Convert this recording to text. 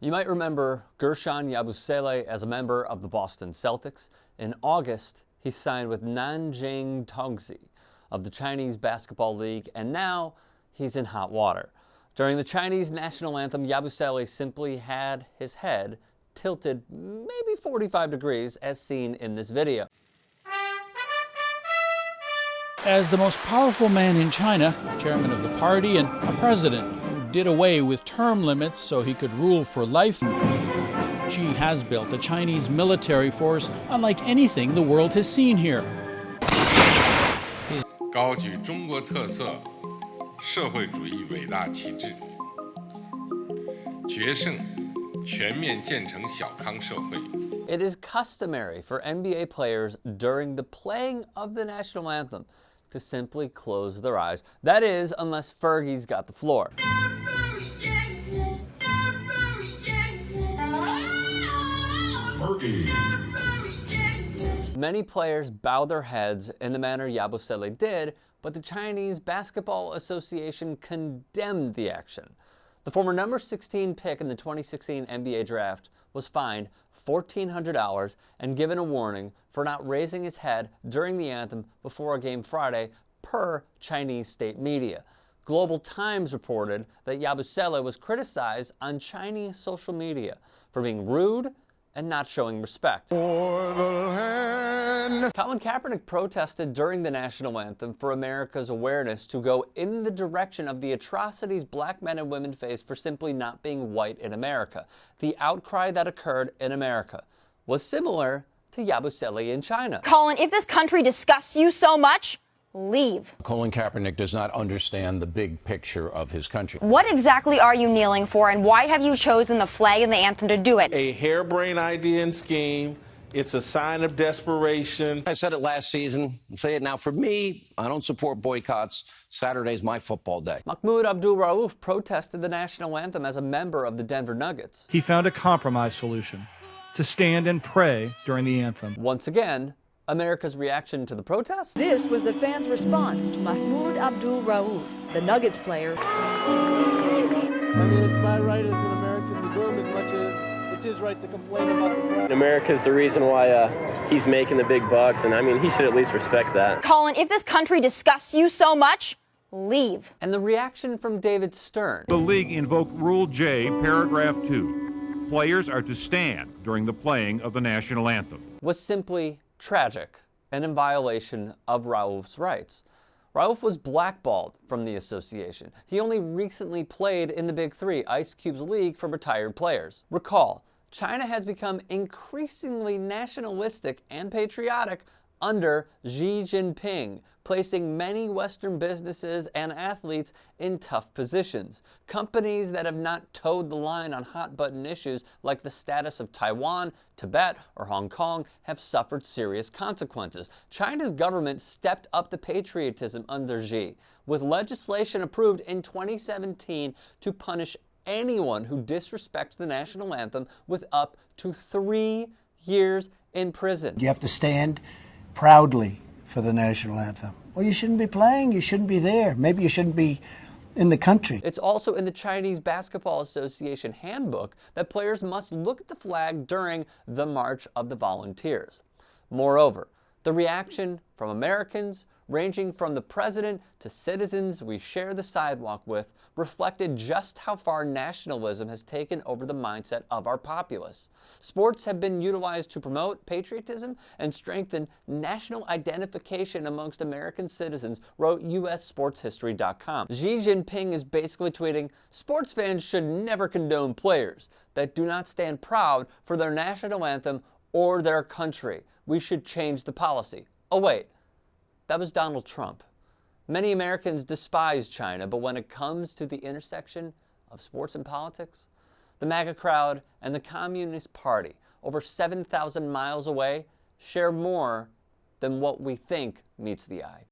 You might remember Gurshan Yabusele as a member of the Boston Celtics. In August, he signed with Nanjing Tongzi of the Chinese Basketball League, and now he's in hot water. During the Chinese national anthem, Yabusele simply had his head tilted maybe 45 degrees, as seen in this video. As the most powerful man in China, chairman of the party and a president who did away with term limits so he could rule for life, Xi has built a Chinese military force unlike anything the world has seen here. 高举中国特色社会主义伟大旗帜，决胜全面建成小康社会。 It is customary for NBA players during the playing of the national anthem to simply close their eyes. That is, unless Fergie's got the floor. Many players bow their heads in the manner Yabusele did, but the Chinese Basketball Association condemned the action. The former number 16 pick in the 2016 NBA draft was fined $1,400 and given a warning for not raising his head during the anthem before a game Friday, per Chinese state media. Global Times reported that Yabusele was criticized on Chinese social media for being rude and not showing respect. Colin Kaepernick protested during the national anthem for America's awareness to go in the direction of the atrocities black men and women face for simply not being white in America. The outcry that occurred in America was similar to Yabusele in China. Colin, if this country disgusts you so much, leave. Colin Kaepernick does not understand the big picture of his country. What exactly are you kneeling for, and why have you chosen the flag and the anthem to do it? A harebrained idea and scheme. It's a sign of desperation. I said it last season. I'll say it now. For me, I don't support boycotts. Saturday's my football day. Mahmoud Abdul-Rauf protested the national anthem as a member of the Denver Nuggets. He found a compromise solution: to stand and pray during the anthem. Once again, America's reaction to the protest? This was the fans' response to Mahmoud Abdul-Rauf, the Nuggets player. I mean, it's my right as an American to boo him as much as it's his right to complain about the flag. America's the reason why he's making the big bucks, and I mean, he should at least respect that. Colin, if this country disgusts you so much, leave. And the reaction from David Stern. The league invoked Rule J, paragraph 2. Players are to stand during the playing of the national anthem. Was simply tragic and in violation of Rauf's rights. Rauf was blackballed from the association. He only recently played in the Big Three, Ice Cube's league for retired players. Recall, China has become increasingly nationalistic and patriotic under Xi Jinping, placing many Western businesses and athletes in tough positions. Companies that have not toed the line on hot-button issues like the status of Taiwan, Tibet, or Hong Kong have suffered serious consequences. China's government stepped up the patriotism under Xi, with legislation approved in 2017 to punish anyone who disrespects the national anthem with up to 3 years in prison. You have to stand proudly for the national anthem. Well, you shouldn't be playing, you shouldn't be there. Maybe you shouldn't be in the country. It's also in the Chinese Basketball Association handbook that players must look at the flag during the March of the Volunteers. Moreover, the reaction from Americans, ranging from the president to citizens we share the sidewalk with, reflected just how far nationalism has taken over the mindset of our populace. Sports have been utilized to promote patriotism and strengthen national identification amongst American citizens, wrote USSportsHistory.com. Xi Jinping is basically tweeting, "Sports fans should never condone players that do not stand proud for their national anthem or their country. We should change the policy." Oh wait, that was Donald Trump. Many Americans despise China, but when it comes to the intersection of sports and politics, the MAGA crowd and the Communist Party, over 7,000 miles away, share more than what we think meets the eye.